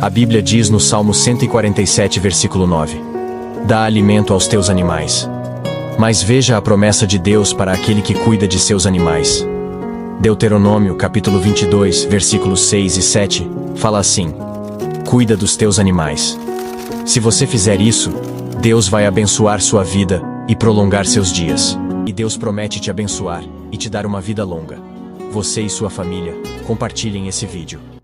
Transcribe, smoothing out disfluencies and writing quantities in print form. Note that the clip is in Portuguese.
A Bíblia diz no Salmo 147, versículo 9: Dá alimento aos teus animais. Mas veja a promessa de Deus para aquele que cuida de seus animais. Deuteronômio, capítulo 22, versículos 6 e 7, fala assim: Cuida dos teus animais. Se você fizer isso, Deus vai abençoar sua vida e prolongar seus dias. E Deus promete te abençoar e te dar uma vida longa. Você e sua família, compartilhem esse vídeo.